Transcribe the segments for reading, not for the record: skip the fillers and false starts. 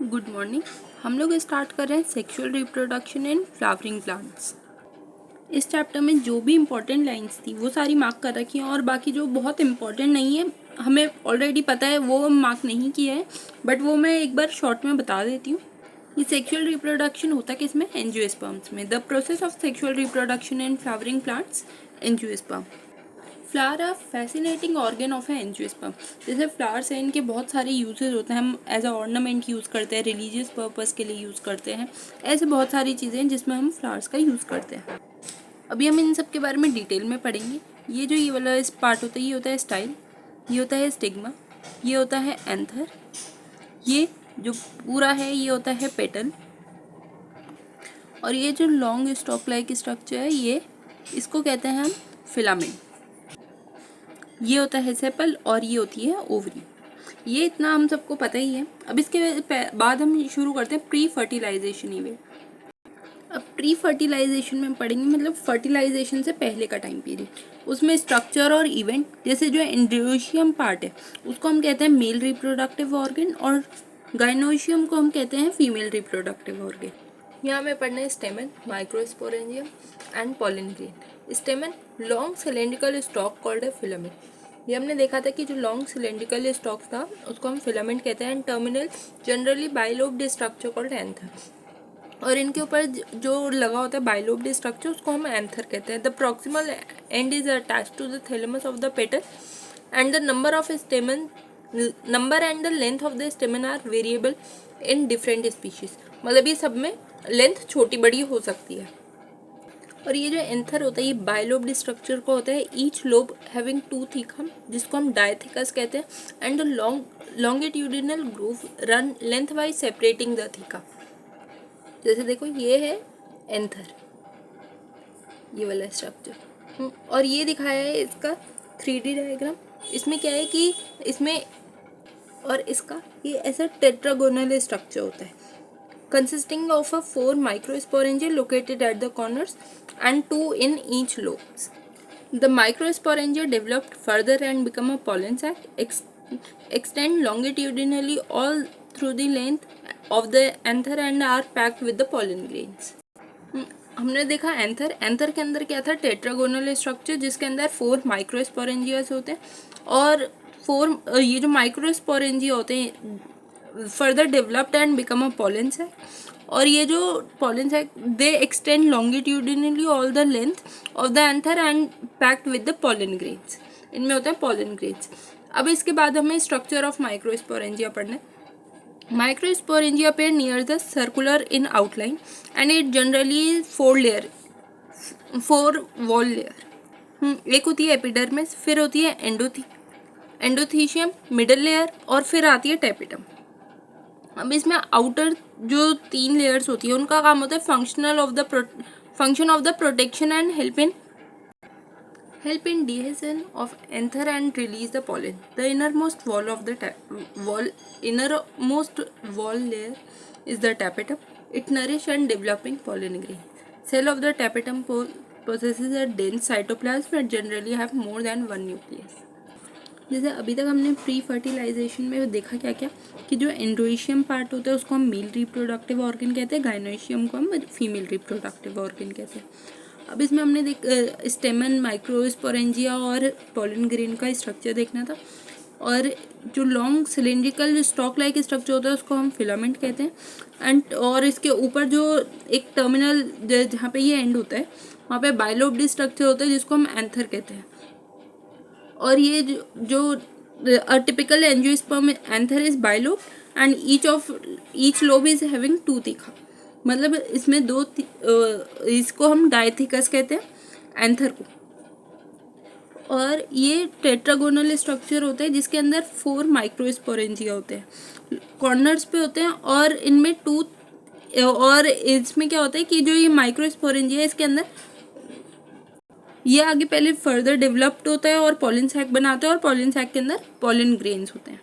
Good morning. हम लोग start कर रहे हैं sexual reproduction in flowering plants. इस चैप्टर में जो भी इम्पोर्टेंट लाइंस थी वो सारी मार्क कर रखी हैं और बाकी जो बहुत इम्पोर्टेंट नहीं है हमें ऑलरेडी पता है वो मार्क नहीं किया है, बट वो मैं एक बार शॉर्ट में बता देती हूँ। ये सेक्सुअल रिप्रोडक्शन होता है किसमें? एंजियोस्पर्म्स में। The process of sexual reproduction in flowering plants, angiosperm. Flower a fascinating organ of है एंजियोस्पर्म। जैसे फ्लावर्स हैं, इनके बहुत सारे यूजेस होते हैं। हम एज अ ऑर्नामेंट यूज़ करते हैं, रिलीजियस पर्पस के लिए यूज़ करते हैं। ऐसे बहुत सारी चीज़ें हैं जिसमें हम फ्लावर्स का यूज़ करते हैं। अभी हम इन सब के बारे में डिटेल में पढ़ेंगे। ये वाला इस पार्ट होता है, ये होता है स्टाइल, ये होता है स्टिग्मा, ये होता है एंथर, ये जो पूरा है ये होता है पेटल, और ये जो लॉन्ग स्टॉक लाइक स्ट्रक्चर है ये इसको कहते हैं हम फिलामेंट। ये होता है सेपल और ये होती है ओवरी। ये इतना हम सबको पता ही है। अब इसके बाद हम शुरू करते हैं प्री फर्टिलाइजेशन इवेंट। अब प्री फर्टिलाइजेशन में पढ़ेंगे मतलब फर्टिलाइजेशन से पहले का टाइम पीरियड। उसमें स्ट्रक्चर और इवेंट, जैसे जो एंड्रोशियम पार्ट है उसको हम कहते हैं मेल रिप्रोडक्टिव ऑर्गन और गाइनोशियम को हम कहते हैं फीमेल रिप्रोडक्टिव ऑर्गन। यहाँ में पढ़ना है स्टेमन, microsporangium and pollen grain. स्टेमन long cylindrical stock called है फिलामेंट। ये हमने देखा था कि जो लॉन्ग सिलेंड्रिकल स्टॉक था उसको हम फिलामेंट कहते हैं। And terminal generally bilobed structure called anther, और इनके ऊपर जो लगा होता है बाइलोब्ड स्ट्रक्चर उसको हम एंथर कहते हैं। The proximal end is attached to the thalamus of the petal and the number of stamen and the length of the stamen are variable in different species. मतलब ये सब में लेंथ छोटी बड़ी हो सकती है। और ये जो एंथर होता है ये बाइलोब्ड स्ट्रक्चर को होता है। ईच लोब हैविंग टू थीकम, जिसको हम डायथिकस कहते हैं, and the longitudinal groove run length wise separating the theca. जैसे देखो ये है एंथर, ये वाला स्ट्रक्चर, और ये दिखाया है इसका 3D डायग्राम। इसमें क्या है कि इसमें और इसका ये ऐसा टेट्रागोनल स्ट्रक्चर होता है consisting of a 4 microsporangia located at the corners and 2 in each lobes. The microsporangia developed further and become a pollen sac, extend longitudinally all through the length of the anther and are packed with the pollen grains. हमने देखा anther के अंदर क्या था? Tetragonal structure जिसके अंदर 4 माइक्रोस्पोरेंजियास होते हैं, और 4 ये जो माइक्रोस्पोरेंजिया होते हैं further developed and become a pollen sac, और ये जो pollen sac they extend longitudinally all the length of the anther and packed with the pollen grains. इनमें होते हैं पॉलन ग्रेन्स। अब इसके बाद हमें स्ट्रक्चर ऑफ माइक्रोस्पोरेंजिया पढ़ना है। Microsporangia pair near the circular in outline and it generally 4 wall layer. एक होती है एपिडर्मिस, फिर होती है एंडोथीशियम, मिडल लेयर, और फिर आती है टेपिटम। अब इसमें आउटर जो 3 लेयर्स होती है उनका काम होता है function of the protection and help in dehiscence of anther and release the pollen. The innermost wall layer is the tapetum. It nourish and developing pollen grain. Cell of the tapetum possesses a dense cytoplasm and generally have more than one nucleus. जैसे अभी तक हमने pre fertilisation में देखा क्या क्या कि जो एंड्रोशियम पार्ट होता है उसको हम मेल रिप्रोडक्टिव ऑर्गन कहते हैं, गाइनोशियम को हम फीमेल रिप्रोडक्टिव ऑर्गन कहते हैं। अब इसमें हमने स्टेमन, माइक्रोस्पोरेंजिया और पॉलन ग्रेन का स्ट्रक्चर देखना था, और जो long cylindrical stock like structure होता है उसको हम फिलामेंट कहते हैं। एंड और इसके ऊपर जो एक टर्मिनल जहाँ पे ये एंड होता है वहाँ पे बाइलोब्ड स्ट्रक्चर होता है जिसको हम एंथर कहते हैं। और ये जो typical angiosperm anther is bilobe and each lobe is having 2 theca. मतलब इसमें इसको हम डायथिकस कहते हैं एंथर को। और ये टेट्रागोनल स्ट्रक्चर होता है जिसके अंदर 4 माइक्रोस्पोरेंजिया होते हैं, कॉर्नर्स पे होते हैं, और इनमें 2, और इसमें क्या होता है कि जो ये माइक्रोस्पोरेंजिया है इसके अंदर ये आगे पहले फर्दर डेवलप्ड होता है और पॉलन सैक बनाता है, और पॉलन सैक के अंदर पॉलन ग्रेन्स होते हैं।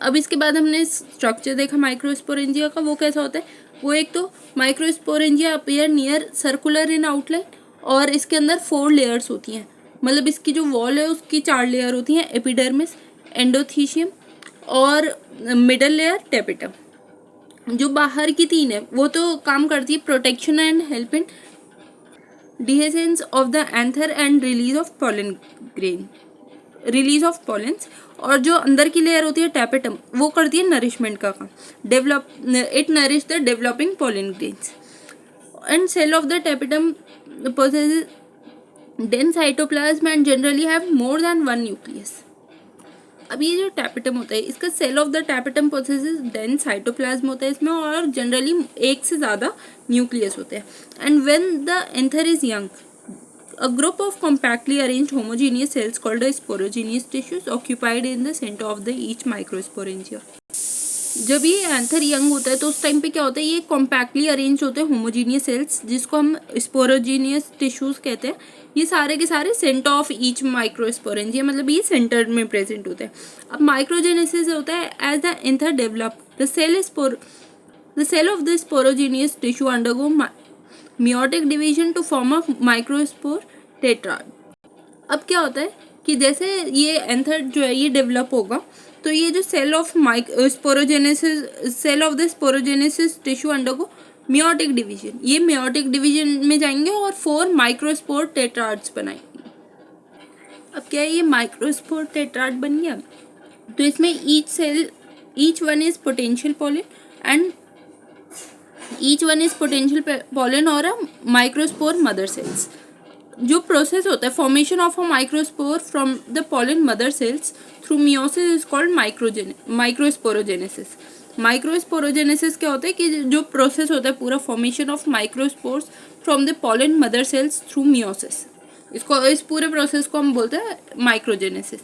अब इसके बाद हमने स्ट्रक्चर देखा माइक्रोस्पोरेंजिया का, वो कैसा होता है? वो एक तो microsporangia appear near circular in outline, और इसके अंदर 4 लेयर्स होती हैं। मतलब इसकी जो वॉल है उसकी 4 लेयर होती हैं, एपिडर्मिस, एंडोथीशियम और मिडल लेयर टेपिटम। जो बाहर की 3 है वो तो काम करती है protection and help in डिहेसेंस of the anther and release of pollen grain, release of pollens. और जो अंदर की लेयर होती है टैपेटम, वो करती है नरिशमेंट का काम, develop it nourish the developing pollen grains. And cell of the tapetum possesses dense cytoplasm and generally have more than one nucleus। अब ये जो टैपेटम होता है इसका cell of the tapetum possesses dense cytoplasm होता है इसमें, और जनरली एक से ज़्यादा न्यूक्लियस होते हैं। And when the anther is young, a group of compactly arranged homogeneous cells called a sporogenous tissues occupied in the center of the each microsporangia। जब ये एंथर यंग होता है तो उस टाइम पे क्या होता है, ये कॉम्पैक्टली अरेंज होते हैं होमोजीनियस सेल्स, जिसको हम स्पोरोजीनियस टिश्यूज कहते हैं। ये सारे के सारे सेंटर ऑफ ईच माइक्रोस्पोरेंजिया, मतलब ये सेंटर में प्रेजेंट होते हैं। अब माइक्रोजेनेसिस होता है as the anther develop the cell of the sporogenous tissue undergo meiotic division to form a microspore tetrad. अब क्या होता है कि जैसे ये एंथर जो है ये डेवलप होगा तो ये जो cell of sporogenesis, cell of the sporogenesis tissue undergo meiotic division, ये मियोटिक डिवीजन में जाएंगे और 4 माइक्रोस्पोर टेट्राड्स बनाएंगे। अब क्या है, ये माइक्रोस्पोर टेट्राड बन गया तो इसमें each one is potential pollen and each one is potential pollen और अ माइक्रोस्पोर मदर सेल्स। जो प्रोसेस होता है formation of a microspore from the pollen mother cells through meiosis is called microsporogenesis. Microsporogenesis क्या होता है कि जो प्रोसेस होता है पूरा formation of microspores from the pollen mother cells through meiosis, इसको इस पूरे प्रोसेस को हम बोलते हैं microsporogenesis.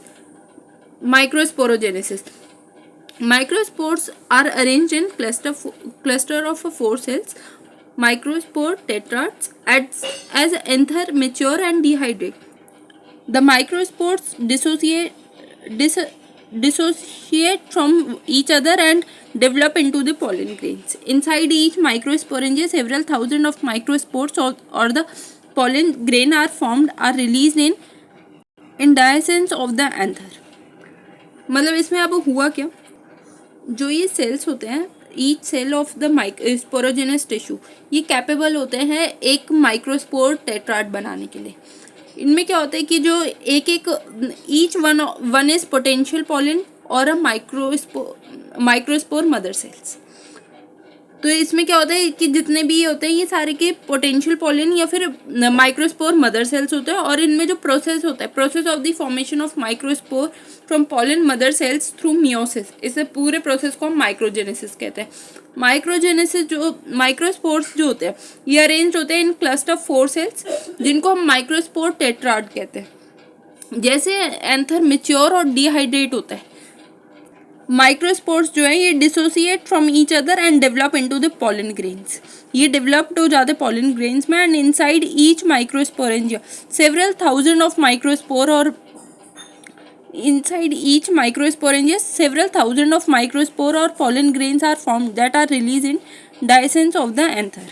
Microspores are arranged in cluster of 4 cells, microspore tetrads, as anther mature and dehydrate. The microspores dissociate from each other and develop into the pollen grains. Inside each microsporangia, several thousand of microspores or the pollen grain are released in dehiscence of the anther। मतलब इसमें अब हुआ क्या, जो ये cells होते हैं each cell of the sporogenous tissue, ये कैपेबल होते हैं एक माइक्रोस्पोर टेट्राड बनाने के लिए। इनमें क्या होता है कि जो each one is potential pollen और अ माइक्रोस्पोर मदर सेल्स। तो इसमें क्या होता है कि जितने भी होते हैं ये सारे के पोटेंशियल पोलन या फिर माइक्रोस्पोर मदर सेल्स होते हैं, और इनमें जो प्रोसेस होता है process of the formation of microspore from pollen mother cells through meiosis, इस पूरे प्रोसेस को हम माइक्रोजेनेसिस कहते हैं। माइक्रोजेनेसिस जो माइक्रोस्पोर्स जो होते हैं ये अरेंज होते हैं इन क्लस्टर 4 सेल्स जिनको हम माइक्रोस्पोर टेट्राड कहते हैं। जैसे एंथर मैच्योर और डिहाइड्रेट होता है, माइक्रोस्पोर्स जो है ये dissociate from each other and develop into the pollen grains, ये डेवलप्ड हो जाते पॉलन ग्रेन्स में। And inside each microsporangia several thousand of microspore और inside each microsporangia several thousand of microspore or pollen grains are formed that are released in dehiscence of the anther।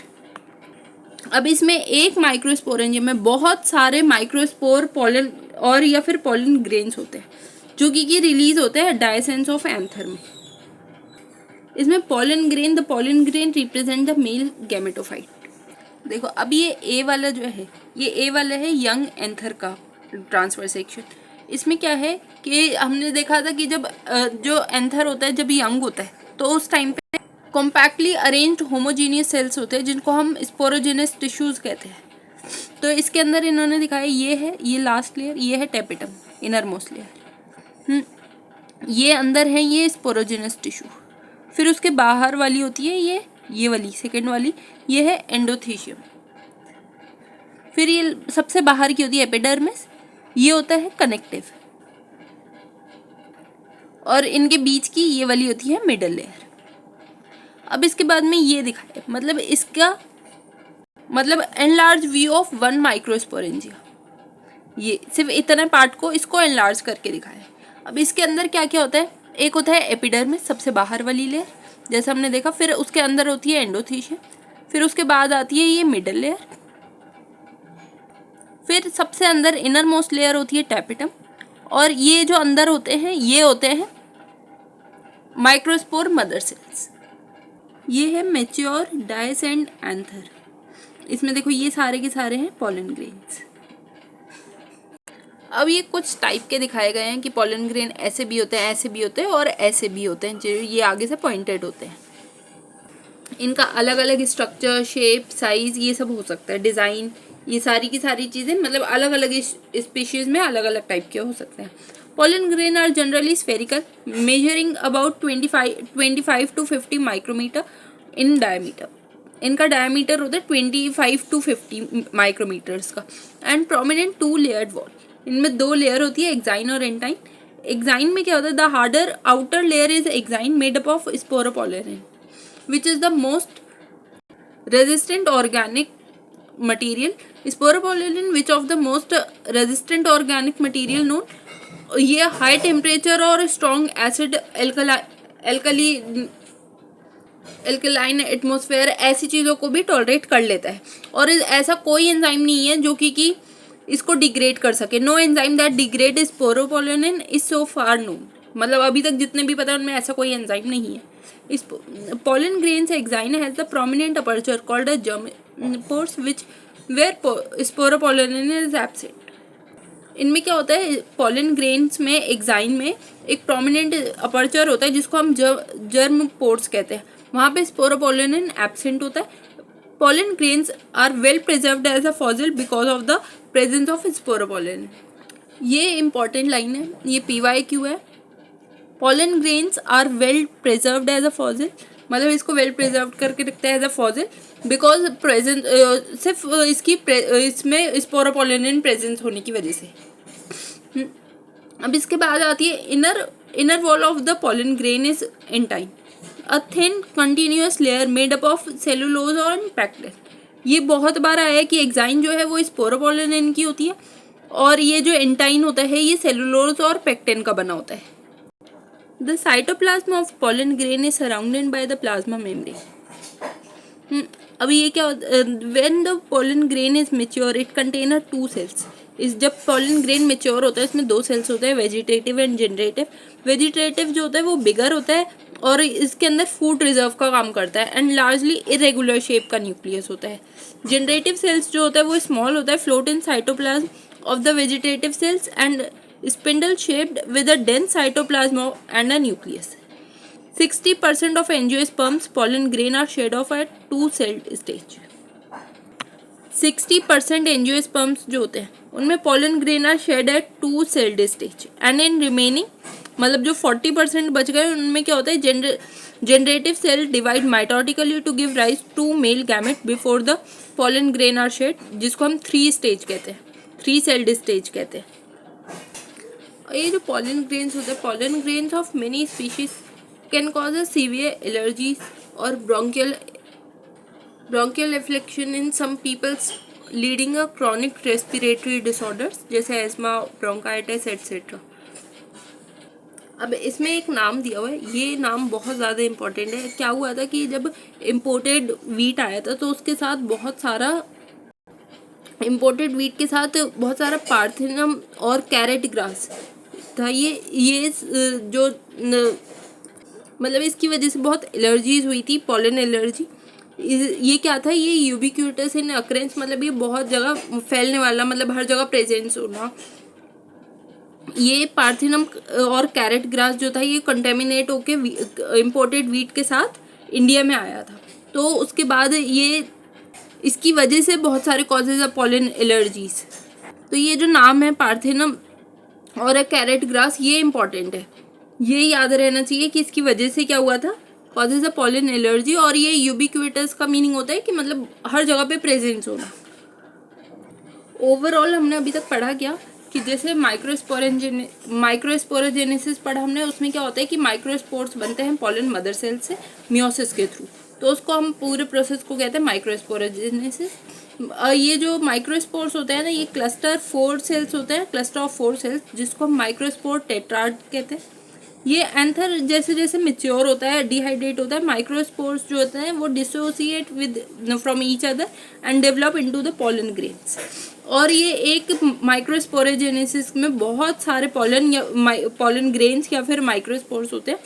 अब इसमें एक microsporangia में बहुत सारे microspore pollen और या फिर पोलन ग्रेन्स होते हैं जो कि रिलीज होते हैं डायसेंस ऑफ एंथर में। इसमें pollen grain, the pollen grain represent the male gametophyte. देखो अब ये ए वाला जो है ये ए वाला है यंग एंथर का ट्रांसफर सेक्शन। इसमें क्या है कि हमने देखा था कि जब जो एंथर होता है जब यंग होता है तो उस टाइम पे कॉम्पैक्टली अरेंज्ड होमोजीनियस सेल्स होते हैं जिनको हम स्पोरोजेनस टिश्यूज कहते हैं। तो इसके अंदर इन्होंने दिखाया ये है, ये लास्ट लेयर, ये है टेपिटम इनर मोस्ट लेयर, ये अंदर है ये स्पोरोजेनस टिश्यू। फिर उसके बाहर वाली होती है ये वाली सेकेंड वाली, ये है एंडोथीशियम। फिर ये सबसे बाहर की होती है एपिडर्मिस, ये होता है कनेक्टिव, और इनके बीच की ये वाली होती है मिडल लेयर। अब इसके बाद में ये दिखाया मतलब इसका मतलब enlarge view of one microsporangia, ये सिर्फ इतना पार्ट को इसको एनलार्ज करके दिखाया। अब इसके अंदर क्या क्या होता है, एक होता है एपिडर्मिस सबसे बाहर वाली लेयर जैसा हमने देखा, फिर उसके अंदर होती है एंडोथीशियम, फिर उसके बाद आती है ये मिडल लेयर, फिर सबसे अंदर इनर मोस्ट लेयर होती है टैपिटम, और ये जो अंदर होते हैं ये होते हैं माइक्रोस्पोर मदर सेल्स। ये है मैच्योर, डाइस एंड एंथर। इसमें देखो ये सारे के सारे हैं पॉलन ग्रेन्स। अब ये कुछ टाइप के दिखाए गए हैं कि पॉलन ग्रेन ऐसे भी होते हैं, ऐसे भी होते हैं और ऐसे भी होते हैं, जो ये आगे से पॉइंटेड होते हैं। इनका अलग अलग स्ट्रक्चर, शेप, साइज ये सब हो सकता है, डिज़ाइन, ये सारी की सारी चीज़ें मतलब अलग अलग स्पीशीज़ में अलग अलग टाइप के हो सकते हैं। Pollen grain are generally spherical, measuring about 25 to 50 micrometre in diameter. इनका डायमीटर होता है 25 to 50 माइक्रोमीटर्स का। एंड प्रोमिनेंट 2 लेयर्ड वॉल, इनमें 2 लेयर होती है, एक्साइन और एंटाइन। एक्साइन में क्या होता है, the harder outer layer is exine made up of sporopollenin which is the most resistant organic material. Sporopollen which of the most resistant organic material known. ये high temperature और strong acid alkaline atmosphere ऐसी चीज़ों को भी tolerate कर लेता है। और ऐसा कोई एंजाइम नहीं है जो कि इसको डिग्रेड कर सके। No enzyme that degrade sporopollenin is so far known, मतलब अभी तक जितने भी पता है उनमें ऐसा कोई एंजाइम नहीं है। इस pollen grains exine has the prominent aperture called a germpores which where sporopollen is absent. इनमें क्या होता है, pollen grains में एक्साइन में एक prominent aperture होता है जिसको हम जर्म पोर्स कहते हैं, वहाँ पे sporopollen एब्सेंट होता है। pollen grains are well preserved as a fossil because of the presence of sporopollen. ये important लाइन है, ये PYQ है। pollen grains are well preserved as a fossil, मतलब इसको well preserved करके रखता है as a fossil because present सिर्फ इसकी इसमें स्पोरोपोलेनिन प्रेजेंस होने की वजह से। अब इसके बाद आती है inner wall of the pollen grain is entine, a thin continuous layer made up of cellulose और pectin। ये बहुत बार आया है कि एक्साइन जो है वो स्पोरोपोलेनिन की होती है और ये जो एंटाइन होता है ये सेलुलोज और पेक्टिन का बना होता है। The cytoplasm of pollen grain is surrounded by the plasma membrane. अभी ये क्या होता है, when the pollen grain is mature it contains 2 cells। इस जब pollen grain mature होता है इसमें 2 cells होते हैं, वेजिटेटिव एंड जनरेटिव। वेजिटेटिव जो होता है वो बिगर होता है और इसके अंदर फूड रिजर्व का काम करता है एंड लार्जली इरेगुलर शेप का न्यूक्लियस होता है। जनरेटिव सेल्स जो होता है वो स्मॉल होता है, float in cytoplasm of the vegetative cells and spindle shaped with a dense cytoplasm and a nucleus. 60% of angiosperms pollen grain are shed off at 2-celled stage. 60% angiosperms जो होते हैं उनमें pollen grain are shed at 2-celled stage and in remaining मतलब जो 40% बच गए उनमें क्या होता है, generative cell divide mitotically to give rise to male gamete before the pollen grain are shed, जिसको हम 3 stage कहते हैं, 3-celled stage कहते हैं। ये जो pollen grains होते हैं, pollen grains of many species can cause a severe allergies और bronchial affliction in some peoples leading a chronic respiratory disorders जैसे asthma, bronchitis etc. अब इसमें एक नाम दिया हुआ है, ये नाम बहुत ज़्यादा इम्पोर्टेंट है। क्या हुआ था कि जब इम्पोर्टेड वीट आया था तो उसके साथ बहुत सारा पार्थिनम और कैरेट ग्रास था। ये जो मतलब इसकी वजह से बहुत एलर्जीज हुई थी, पॉलन एलर्जी। ये क्या था, ये यूबिक्यूटस इन अक्रेंस, मतलब ये बहुत जगह फैलने वाला, मतलब हर जगह प्रेजेंस होना। ये पार्थिनम और कैरेट ग्रास जो था ये कंटेमिनेट होके इम्पोर्टेड वीट के साथ इंडिया में आया था। तो उसके बाद ये इसकी वजह से बहुत सारे कॉजेज ऑफ पॉलन एलर्जीज। तो ये जो नाम है पार्थिनम और कैरेट ग्रास ये इम्पॉर्टेंट है, ये याद रहना चाहिए कि इसकी वजह से क्या हुआ था, कॉजेज ऑफ पॉलन एलर्जी। और ये यूबिक्यूटस का मीनिंग होता है कि मतलब हर जगह पे प्रेजेंस होना। ओवरऑल हमने अभी तक पढ़ा क्या कि जैसे माइक्रोस्पोरोजेनेसिस पढ़ा हमने, उसमें क्या होता है कि माइक्रोस्पोर्स बनते हैं पॉलन मदर सेल से मियोसिस के थ्रू, तो उसको हम पूरे प्रोसेस को कहते हैं माइक्रोस्पोरोजेनेसिस। ये जो माइक्रोस्पोर्स होते हैं ना, ये क्लस्टर 4 सेल्स होते हैं, क्लस्टर ऑफ 4 सेल्स, जिसको हम माइक्रोस्पोर टेट्राड कहते हैं। ये एंथर जैसे जैसे मेच्योर होता है, डिहाइड्रेट होता है, माइक्रोस्पोर्स जो होते हैं वो dissociate with from each other and develop into the pollen grains. और ये एक माइक्रोस्पोरोजेनेसिस में बहुत सारे पॉलन ग्रेन्स या फिर माइक्रोस्पोर्स होते हैं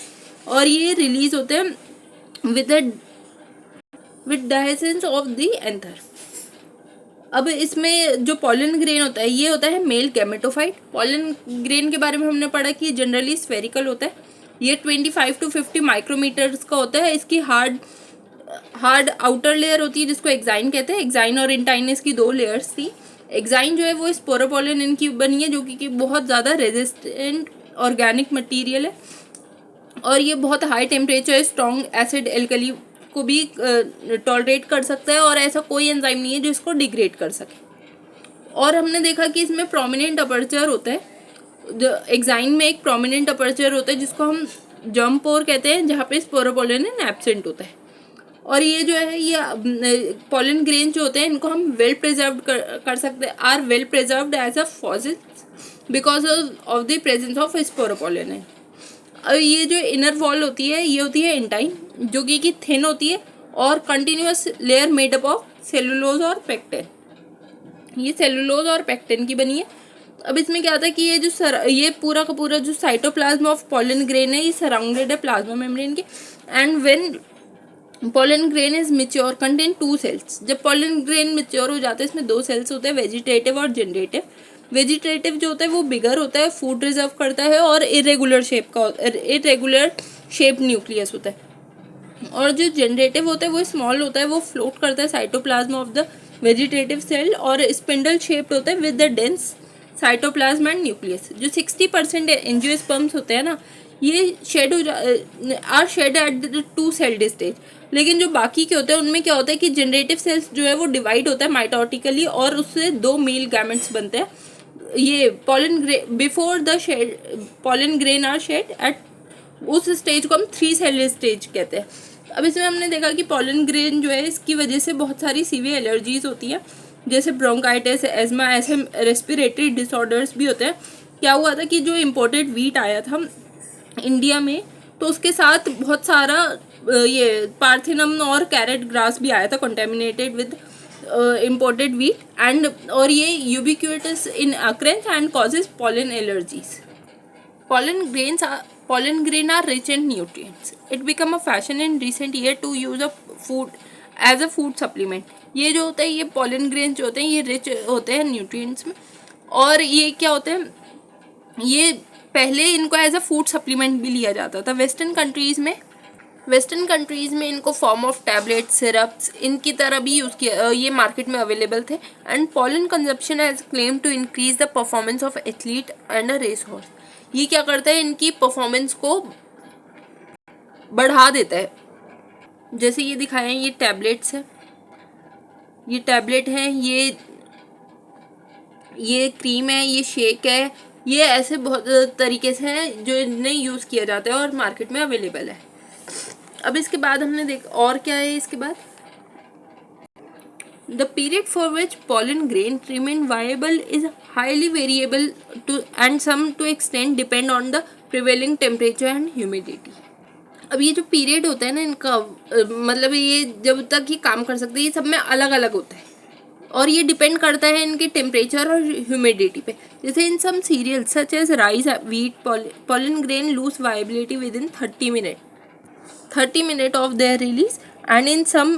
और ये रिलीज होते हैं with with dehiscence of the anther. अब इसमें जो पॉलन ग्रेन होता है ये होता है मेल गैमेटोफाइट। पॉलन ग्रेन के बारे में हमने पढ़ा कि जनरली स्फेरिकल होता है। ये 25 to 50 माइक्रोमीटर्स का होता है। इसकी हार्ड आउटर लेयर होती है जिसको एक्साइन कहते हैं। एक्साइन और इंटाइन इसकी 2 लेयर्स थी। एक्साइन जो है वो स्पोरोपोलन इनकी बनी है जो कि बहुत ज़्यादा रेजिस्टेंट ऑर्गेनिक मटेरियल है और ये बहुत high temperature strong acid alkali को भी टॉलरेट कर सकता है और ऐसा कोई एंजाइम नहीं है जो इसको डिग्रेड कर सके। और हमने देखा कि इसमें प्रोमिनेंट अपर्चर होता है। एक्साइन में एक प्रोमिनेंट अपर्चर होता है जिसको हम जर्म पोर कहते हैं, जहाँ पे स्पोरोपोलन एब्सेंट होता है। और ये जो है ये पॉलन ग्रेन जो होते हैं इनको हम वेल प्रिजर्व्ड कर सकते हैं, are well preserved as a fossils because of the presence of sporopollenin है। अब ये जो इनर वॉल होती है ये होती है इंटाइन जो कि थिन होती है और continuous layer made up of cellulose और पेक्टिन। ये सेलुलोज और पेक्टिन की बनी है। अब इसमें क्या होता है कि ये पूरा का पूरा जो साइटोप्लाज्म ऑफ पॉलन ग्रेन है ये सराउंडेड है प्लाज्मा मेम्ब्रेन के। And when pollen grain is mature contain 2 cells. जब पॉलन ग्रेन मेच्योर हो जाता है इसमें 2 सेल्स होते हैं, वेजिटेटिव और जनरेटिव। वेजिटेटिव जो होता है वो बिगर होता है, फूड रिजर्व करता है और इरेगुलर शेप न्यूक्लियस होता है। और जो जनरेटिव होता है वो स्मॉल होता है, वो फ्लोट करता है cytoplasm of the vegetative cell और स्पिंडल शेप्ड होता है with the dense cytoplasm and nucleus. जो 60% एंजियोस्पर्म्स होते हैं ना ये shed at the 2 celled stage. लेकिन जो बाकी के होते हैं उनमें क्या होता है कि जनरेटिव सेल्स जो है वो डिवाइड होता है माइटोटिकली और उससे 2 मेल गैमेट्स बनते हैं। ये before the shed pollen grain are shed at उस स्टेज को हम 3 सेल स्टेज कहते हैं। अब इसमें हमने देखा कि पॉलन ग्रेन जो है इसकी वजह से बहुत सारी सीवियर एलर्जीज होती हैं जैसे ब्रोंकाइटिस, एज्मा, ऐसे रेस्पिरेटरी डिसऑर्डर्स भी होते हैं। क्या हुआ था कि जो इम्पोर्टेड वीट आया था इंडिया में तो उसके साथ बहुत सारा ये पार्थिनम और कैरेट ग्रास भी आया था contaminated with imported wheat and और ये ubiquitous in occurrence and causes pollen allergies. Pollen grain are rich in nutrients. It become a fashion in recent year to use a food as a food supplement. ये जो होता है ये pollen grains जो होते हैं ये rich होते हैं nutrients में और ये क्या होते हैं ये पहले इनको एज अ फूड सप्लीमेंट भी लिया जाता था। वेस्टर्न कंट्रीज़ में इनको फॉर्म ऑफ टैबलेट, सिरप्स इनकी तरह भी यूज़ किया, ये मार्केट में अवेलेबल थे। And pollen consumption has claim to increase the performance of athlete and a race horse. ये क्या करता है इनकी परफॉर्मेंस को बढ़ा देता है। जैसे ये दिखाए हैं ये टैबलेट्स हैं, ये टैबलेट हैं, ये क्रीम है, ये शेक है, ये ऐसे बहुत तरीके से हैं जो इन्हें यूज़ किया जाता है और मार्केट में अवेलेबल है। अब इसके बाद हमने और क्या है इसके बाद the period for which pollen grain remain viable is highly variable to and some to extend depend on the prevailing temperature and humidity. अब ये जो पीरियड होता है ना इनका मतलब ये जब तक ये काम कर सकते हैं ये सब में अलग अलग होता है और ये डिपेंड करता है इनके टेम्परेचर और ह्यूमिडिटी पे। जैसे in some cereals such as rice, wheat, pollen grain lose viability within 30 minutes of their release and in some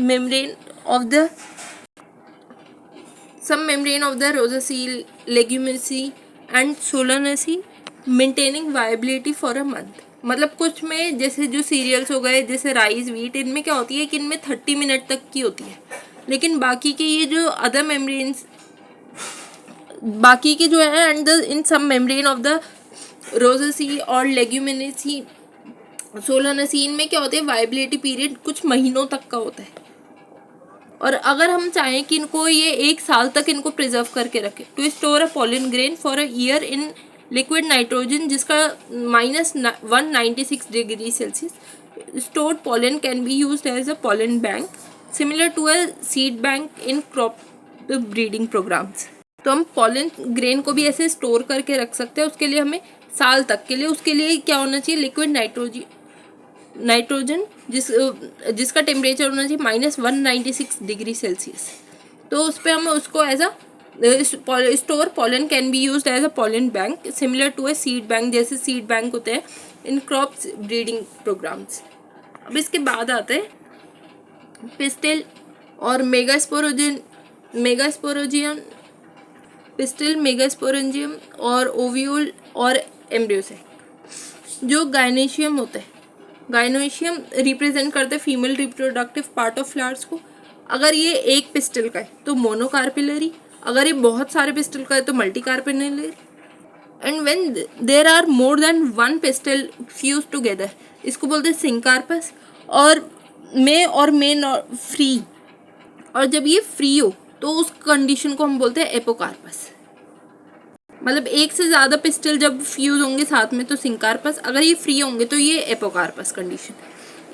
membrane of the Rosaceae, Leguminaceae and Solanaceae maintaining viability for a month। मतलब कुछ में जैसे जो serials हो गए जैसे rice, wheat इनमें क्या होती है कि इनमें 30 मिनट तक की होती है, लेकिन बाकी के ये जो अदर मेम्ब्रेन्स बाकी के जो है and in some members of the Rosaceae और लेग्यूमिनेसी, सोलानासीन में क्या होते हैं वाइबिलिटी पीरियड कुछ महीनों तक का होता है। और अगर हम चाहें कि इनको ये 1 साल तक इनको प्रिजर्व करके रखें to store a pollen grain for a year in liquid nitrogen जिसका -196 degree Celsius, stored pollen can be used as a pollen bank similar to a seed bank in crop breeding programmes. तो हम pollen grain को भी ऐसे store करके रख सकते हैं, उसके लिए हमें साल तक के लिए उसके लिए क्या होना चाहिए लिक्विड नाइट्रोजन जिसका टेम्परेचर होना चाहिए -196 डिग्री सेल्सियस। तो उस पर हम उसको as a store pollen can be used as a pollen bank similar to a seed bank, जैसे सीड बैंक होते हैं इन क्रॉप्स ब्रीडिंग प्रोग्राम्स। अब इसके बाद आते हैं पिस्टिल और मेगास्पोरोजियम, पिस्टिल, मेगास्पोरेंजियम और ओव्यूल और एम्ब्रियोसेक। जो गायनेशियम होता है, गायनेशियम रिप्रेजेंट करते हैं female reproductive part of flowers को। अगर ये एक पिस्टिल का है तो मोनोकार्पिलरी, अगर ये बहुत सारे पिस्टिल का है तो multicarpellary. And when there are more than one pistil fuse together, इसको बोलते हैं सिंकार्पस। और मे फ्री, और जब ये फ्री हो तो उस कंडीशन को हम बोलते हैं एपोकार्पस। मतलब एक से ज़्यादा पिस्टल जब फ्यूज होंगे साथ में तो सिंकार्पस, अगर ये फ्री होंगे तो ये apocarpous condition.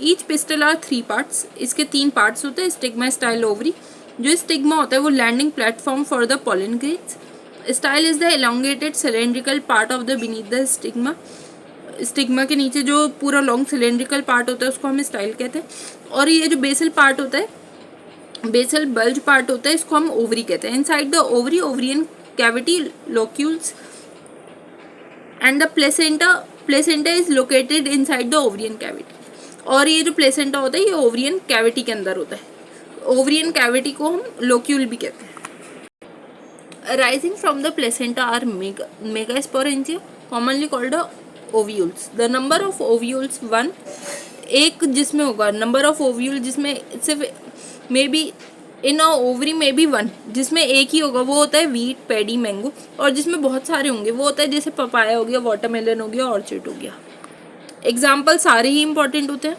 Each pistil are 3 parts, इसके 3 पार्ट्स होते हैं। Stigma, style, ovary. जो स्टिग्मा होता है वो landing platform for the pollen grains. Style is the elongated cylindrical part of the beneath the stigma. Stigma के नीचे जो पूरा लॉन्ग सिलेंड्रिकल पार्ट होता है उसको हम स्टाइल कहते हैं। और ये जो बेसल पार्ट होता है, बेसल बल्ज पार्ट होता है, इसको हम ओवरी कहते हैं। Inside the ovary, ovarian cavity, locules and the placenta is located inside the ovarian cavity. और ये जो प्लेसेंटा होता है ये ओवरियन कैविटी के अंदर होता है। ओवरियन कैविटी को हम लोक्यूल भी कहते हैं। Arising from the placenta are megasporangia, commonly called ovules. The number of ovules 1, एक जिसमें होगा नंबर ऑफ ओव्यूल जिसमें सिर्फ मे बी इन ओवरी में बी 1, जिसमें एक ही होगा वो होता है वीट, पैडी, मैंगो। और जिसमें बहुत सारे होंगे वो होता है जैसे पपाया हो गया, वाटरमेलन हो गया, ऑर्चिड हो गया। एग्जाम्पल सारे ही इंपॉर्टेंट होते हैं।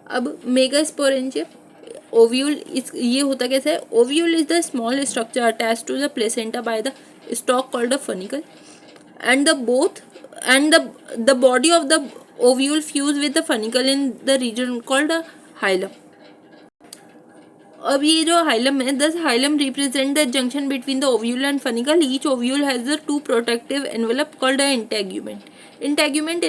अब मेगास्पोरेंजिया, ओव्यूल ये होता कैसे है? Ovule is the small structure attach to the placenta by the stalk called the funicle and the body of the ovule fuse with the funicle in the region called hilum. अब ये जो hilum है, this hilum represent the junction between the ovule and funicle. Each ovule has the 2 protective envelope called the integument. Integument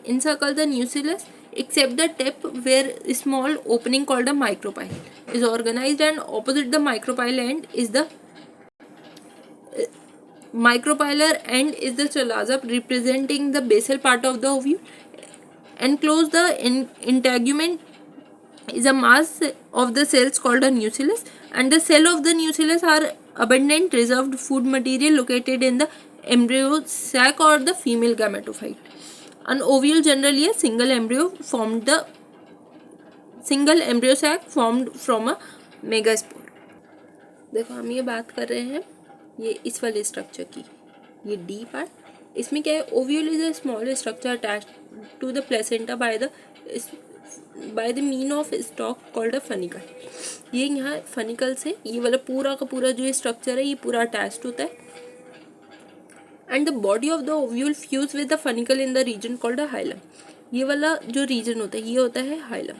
encircle the nucleus except the tip where a small opening called a micropyle is organized, and opposite the micropyle end is the micropylar end is the chalaza representing the basal part of the ovule. Enclose the integument is a mass of the cells called a nucleus, and the cell of the nucleus are abundant reserved food material located in the embryo sac or the female gametophyte. An ovule generally a single embryo sac formed from a megaspore. देखो हम ये बात कर रहे हैं ये इस वाले स्ट्रक्चर की, ये डी पार्ट। इसमें क्या है? Ovule is a small structure attached to the placenta by the mean of stalk called a funicle. ये यहाँ फनिकल से ये वाला पूरा का पूरा जो स्ट्रक्चर है ये पूरा अटैच्ड होता है। And the body of the ovule fuse with the funicle in the region called a hilum. ये वाला जो रीजन होता है ये होता है हाइलम।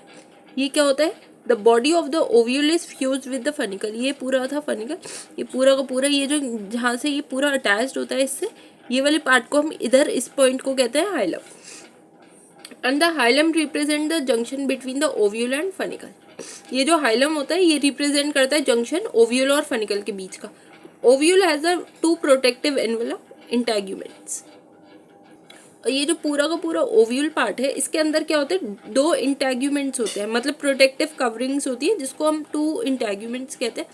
ये क्या होता है? The body of the ovule is fuse with the funicle. ये पूरा था फनिकल, ये पूरा का पूरा ये जो जहाँ से ये पूरा अटैच्ड होता है इससे, ये वाले पार्ट को हम इधर इस पॉइंट को कहते हैं hilum. And the hilum represent the junction between the ovule and funicle. ये जो हाइलम होता है ये रिप्रेजेंट करता है जंक्शन ओव्यूल और फनिकल के बीच का। Ovule has the 2 protective envelope integuments. ये जो पूरा का पूरा ओव्यूल पार्ट है इसके अंदर क्या होते हैं? 2 इंटेग्यूमेंट्स होते हैं, मतलब प्रोटेक्टिव कवरिंग्स होती है जिसको हम 2 इंटेग्यूमेंट्स कहते हैं।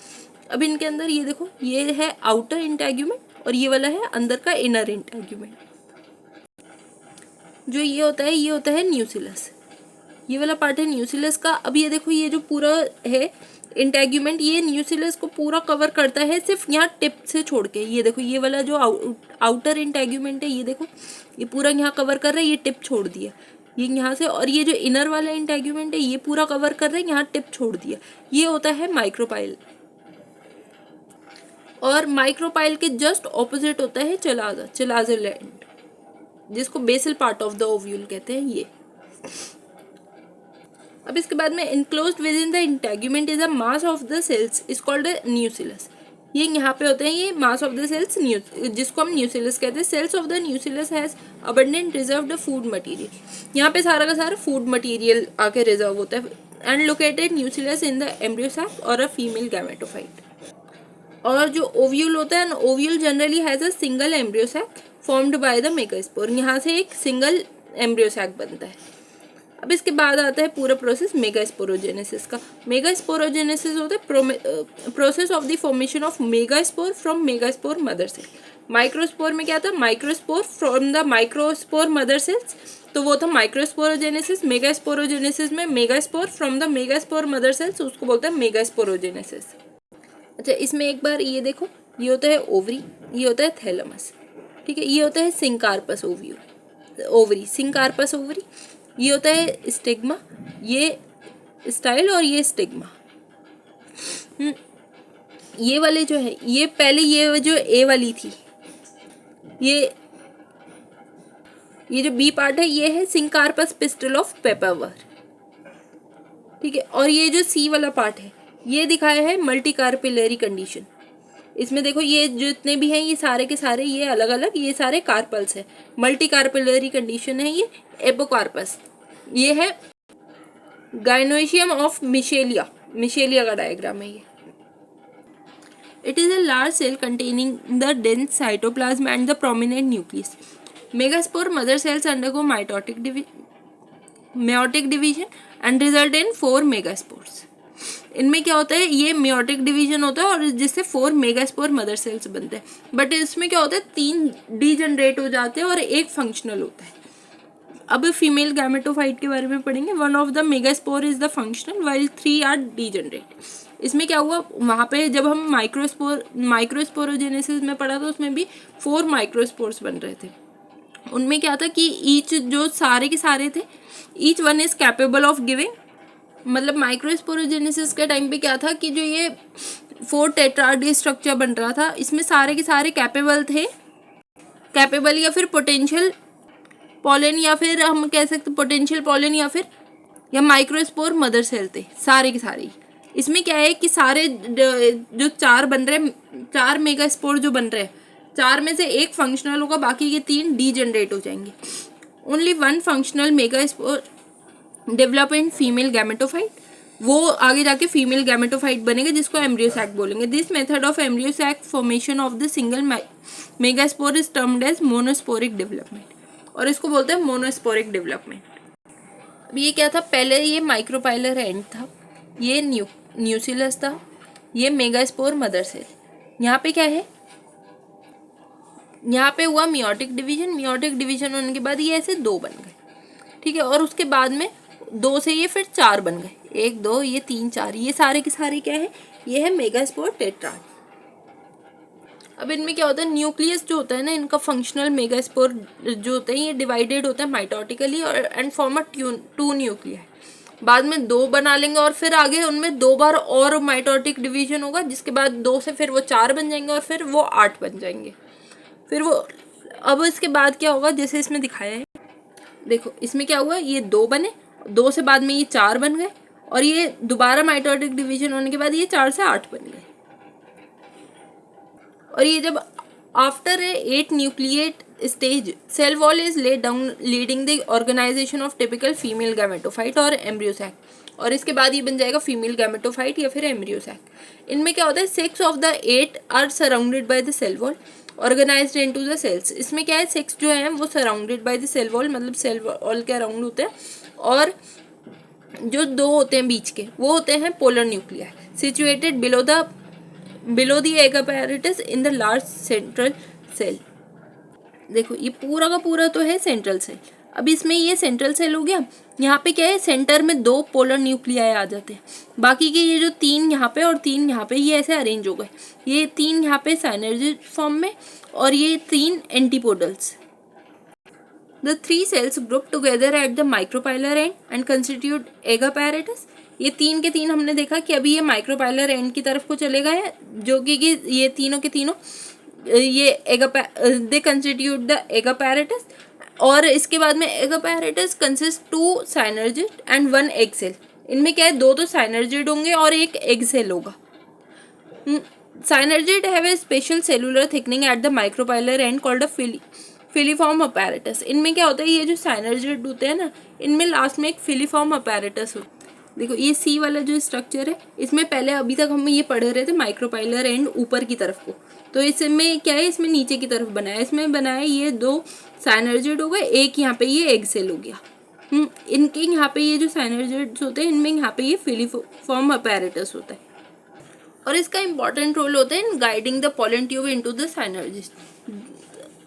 अब इनके अंदर ये देखो, ये है आउटर इंटेग्यूमेंट और ये वाला है अंदर का इनर इंटेग्यूमेंट। जो ये होता है न्यूसिलस। ये वाला पार्ट है न्यूसिलस का। अब ये देखो, ये जो पूरा है इंटेग्यूमेंट ये न्यूसिलस को पूरा कवर करता है सिर्फ यहाँ टिप से छोड़ के। ये देखो, ये वाला जो आउटर इंटेग्यूमेंट है ये देखो, ये पूरा यहाँ कवर कर रहा है, ये टिप छोड़ दिया ये यहाँ से। और ये जो इनर वाला इंटेग्यूमेंट है ये पूरा कवर कर रहा है, यहाँ टिप छोड़ दिया। ये होता है माइक्रोपाइल। और माइक्रोपाइल के जस्ट ऑपोजिट होता है चलाजर लैंड, जिसको basal part of the ovule कहते हैं ये। अब इसके बाद में enclosed within the integument is a mass of the cells is called a nucleus। ये यहाँ पे होते हैं ये mass of the cells जिसको हम nucleus कहते हैं। cells of the nucleus has abundant reserved food material। यहाँ पे सारा का सारा food material आके रिजर्व होता है। and located nucleus in the embryo sac or a female gametophyte। और जो ओव्यूल होता है, ovule generally has a single embryo sac formed by the megaspore. यहाँ से एक सिंगल एम्ब्रियो सैक बनता है। अब इसके बाद आता है पूरा प्रोसेस मेगास्पोरोजेनेसिस का। मेगास्पोरोजेनेसिस होता है process of the formation of megaspore from megaspore mother cell. Microspore में क्या था, microspore from the microspore mother cells, तो वो था माइक्रोस्पोरोजेनेसिस। मेगास्पोरोजेनेसिस में megaspore from the megaspore mother cells, उसको बोलते हैं मेगास्पोरोजेनेसिस। अच्छा, इसमें एक बार ये देखो, ये होता है ओवरी, ये होता है थैलेमस, ठीक है, ये होता है सिंकार्पस ओवरी, सिंकार्पस ओवरी, ये होता है स्टिग्मा, ये स्टाइल और ये स्टिग्मा। ये वाले जो है, ये पहले ये जो ए वाली थी, ये जो बी पार्ट है ये है सिंकार्पस पिस्टल ऑफ पेपावर, ठीक है। और ये जो सी वाला पार्ट है ये दिखाया है मल्टीकार्पिलरी कंडीशन। इसमें देखो ये जितने भी हैं ये सारे के सारे ये अलग अलग, ये सारे कार्पल्स है। मल्टीकार्पिलरी कंडीशन है ये एपोकार्पस। ये है गाइनोइशियम ऑफ मिशेलिया का डायग्राम है ये। It is a large cell containing the dense cytoplasm and the prominent nucleus. Megaspore mother cells undergo meiotic division and result in 4 megaspores. इनमें क्या होता है, ये मेयोटिक डिवीजन होता है और जिससे 4 मेगास्पोर मदर सेल्स बनते हैं। बट इसमें क्या होता है, 3 डीजनरेट हो जाते हैं और एक फंक्शनल होता है। अब फीमेल गैमेटोफाइट के बारे में पढ़ेंगे। 1 of the megaspore is the functional while 3 are degenerate. इसमें क्या हुआ, वहाँ पे जब हम माइक्रोस्पोरोजेनेसिस में पढ़ा था उसमें भी 4 माइक्रोस्पोर्स बन रहे थे। उनमें क्या था कि ईच जो सारे के सारे थे, each one is capable of giving, मतलब माइक्रोस्पोरोजेनेसिस के टाइम पे क्या था कि जो ये 4 टेट्राड स्ट्रक्चर बन रहा था, इसमें सारे के सारे कैपेबल या फिर पोटेंशियल पॉलन, या फिर हम कह सकते पोटेंशियल पॉलन या माइक्रोस्पोर मदर सेल थे सारे के सारे। इसमें क्या है कि सारे जो 4 बन रहे हैं, 4 मेगास्पोर जो बन रहे हैं, 4 में से एक फंक्शनल होगा, बाकी के 3 डीजनरेट हो जाएंगे। Only 1 functional megaspore develop in female gametophyte, वो आगे जाके फीमेल गैमेटोफाइट बनेगा जिसको एम्ब्रियोसैक बोलेंगे। This method of embryosac formation of the single megaspore is termed as monosporic development, और इसको बोलते हैं मोनोस्पोरिक डेवलपमेंट। अब ये क्या था, पहले ये माइक्रोपाइलर एंड था, ये न्यूसिलस था, ये मेगास्पोर मदर सेल। यहाँ पे क्या है, यहाँ पे हुआ मियोटिक डिवीजन होने के बाद ये ऐसे 2 बन गए, ठीक है। और उसके बाद में 2 से ये फिर 4 बन गए, 1 2 ये 3 4, ये सारे के सारे क्या है, ये है मेगास्पोर टेट्राड। अब इनमें क्या होता है, न्यूक्लियस जो होता है ना, इनका फंक्शनल मेगास्पोर जो होते हैं ये डिवाइडेड होता है माइटोटिकली और एंड फॉर्म अ 2 न्यूक्लिया। बाद में 2 बना लेंगे और फिर आगे उनमें 2 बार और माइटोटिक डिवीजन होगा, जिसके बाद 2 से फिर वो 4 बन जाएंगे और फिर वो 8 बन जाएंगे। फिर वो अब इसके बाद क्या होगा, जैसे इसमें दिखाया है, देखो इसमें क्या हुआ, ये 2 बने, 2 से बाद में ये 4 बन गए, और ये दोबारा माइटोटिक डिवीजन होने के बाद ये 4 से 8 बन गए। और ये जब after a 8 nucleate stage cell wall is laid down leading the organisation of typical female gametophyte और एम्ब्रियोसैक, और इसके बाद ये बन जाएगा फीमेल गैमेटोफाइट या फिर एम्ब्रियोसैक। इनमें क्या होता है, 6 of the 8 are surrounded by the cell wall organised into the cells. इसमें क्या है, 6 जो है वो surrounded by the cell wall, मतलब सेल वॉल के अराउंड होते हैं, और जो 2 होते हैं बीच के वो होते हैं polar nuclei situated below the egg apparatus in the large central cell. देखो ये पूरा का पूरा तो है सेंट्रल सेल। अब इसमें ये सेंट्रल सेल हो गया, यहाँ पे क्या है, सेंटर में 2 पोलर न्यूक्लियाई आ जाते हैं, बाकी के ये जो 3 यहाँ पे और 3 यहाँ पे ये ऐसे अरेंज हो गए, ये 3 यहाँ पे साइनर्जिड फॉर्म में और ये 3 antipodals. The 3 cells group together at the micropylar end and constitute egg apparatus। ये 3 के 3 हमने देखा कि अभी ये माइक्रोपाइलर एंड की तरफ को चले गए हैं, जो कि ये तीनों के तीनों ये they constitute the egg apparatus। और इसके बाद में egg apparatus consist 2 synergid and 1 egg cell. इनमें क्या है, 2 तो साइनर्जिड होंगे और 1 एग सेल होगा। साइनर्जिड have a special cellular thickening eight the micropylar and called a filiform apparatus। इनमें क्या होता है, ये जो साइनर्जिड होते हैं ना, इनमें लास्ट में एक फिलीफॉर्म apparatus हो। देखो ये सी वाला जो स्ट्रक्चर है, इसमें पहले अभी तक हम ये पढ़ रहे थे माइक्रोपाइलर एंड ऊपर की तरफ को, तो इसमें क्या है, इसमें नीचे की तरफ बनाया, इसमें बनाया ये 2 साइनर्जिड हो गए, एक यहाँ पे ये एग सेल हो गया। इनके यहाँ पे ये जो साइनर्जिड्स होते हैं इनमें यहाँ पे ये फिलीफॉर्म अपैरेटस होता है और इसका इंपॉर्टेंट रोल होता है in guiding the pollen tube into the synergids.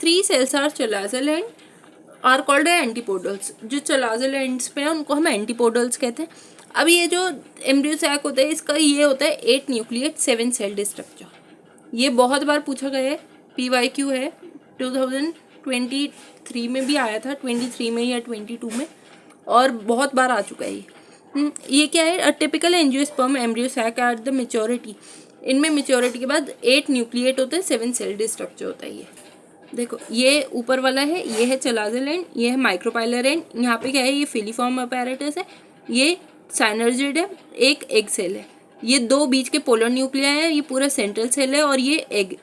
3 cells are chalazal end are called antipodals. जो चलाजल एंड्स पे हैं उनको हम एंटीपोडल्स कहते हैं। अब ये जो एम्ब्रियो सैक होता है इसका ये होता है 8 न्यूक्लिएट 7 सेल्ड स्ट्रक्चर। ये बहुत बार पूछा गया है, PYQ है, 2023 में भी आया था, 23 में या 22 में, और बहुत बार आ चुका है ये क्या है, a typical angiosperm embryo sac at the maturity. इनमें मेच्योरिटी के बाद 8 न्यूक्लिएट होते हैं, 7 सेल्ड स्ट्रक्चर होता है। ये देखो, ये ऊपर वाला है, ये है चलाजल एंड, ये है माइक्रोपाइलर एंड, यहाँ पे क्या है, ये फिलीफॉर्म अपैरेटस है, ये साइनर्जिड है, एक एग सेल है, ये 2 बीच के पोलर न्यूक्लिया है, ये पूरा सेंट्रल सेल है और ये एग।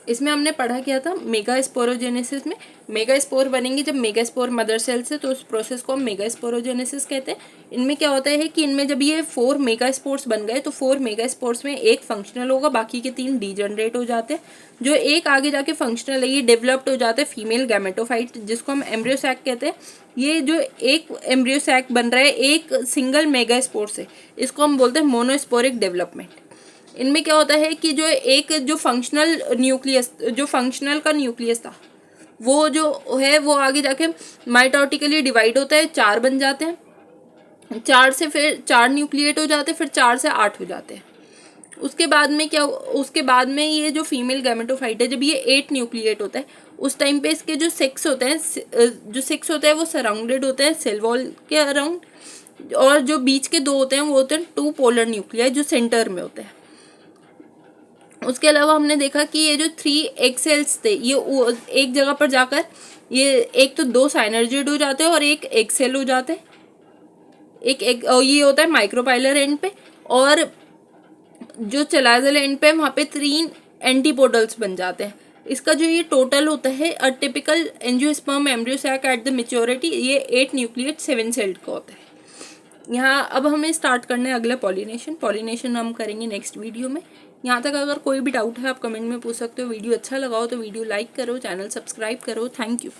इसमें हमने पढ़ा किया था मेगास्पोरोजेनेसिस में, मेगास्पोर बनेंगे जब मेगास्पोर मदर सेल से, तो उस प्रोसेस को हम मेगास्पोरोजेनेसिस कहते हैं। इनमें क्या होता है कि इनमें जब ये 4 मेगास्पोर्स बन गए तो 4 मेगास्पोर्स में एक फंक्शनल होगा, बाकी के 3 डीजनरेट हो जाते हैं। जो एक आगे जाके फंक्शनल है ये डेवलप्ड हो जाता है फीमेल गैमेटोफाइट, जिसको हम एम्ब्रियो सैक कहते हैं। ये जो एक एम्ब्रियो सैक बन रहा है एक सिंगल मेगास्पोर से, इसको हम बोलते हैं मोनोस्पोरिक डेवलपमेंट। इनमें क्या होता है कि जो फंक्शनल न्यूक्लियस, जो फंक्शनल का न्यूक्लियस था वो जो है वो आगे जाके माइटोटिकली डिवाइड होता है, 4 बन जाते हैं, 4 से फिर 4 न्यूक्लिएट हो जाते हैं, फिर 4 से 8 हो जाते हैं। उसके बाद में ये जो फीमेल गैमेटोफाइट है, जब ये 8 न्यूक्लिएट होता है उस टाइम पे इसके जो 6 होते हैं वो सराउंडेड होते हैं सेल वॉल के अराउंड, और जो बीच के 2 होते हैं वो होते हैं 2 पोलर न्यूक्लिया जो सेंटर में होते हैं। उसके अलावा हमने देखा कि ये जो 3 एग सेल्स थे ये एक जगह पर जाकर ये एक तो 2 साइनर्जिड हो जाते हैं और एक एग सेल हो जाते हैं, एक ये होता है माइक्रोपाइलर एंड पे, और जो चलाजल एंड पे वहाँ पे 3 एंटीपोडल्स बन जाते हैं। इसका जो ये टोटल होता है a typical angiosperm embryo sac at the maturity, ये 8 न्यूक्लिएट 7 सेल्ड का होता है। यहाँ अब हमें स्टार्ट करना है अगला पॉलिनेशन हम करेंगे नेक्स्ट वीडियो में। यहाँ तक अगर कोई भी डाउट है आप कमेंट में पूछ सकते हो। वीडियो अच्छा लगा हो तो वीडियो लाइक करो, चैनल सब्सक्राइब करो। Thank you.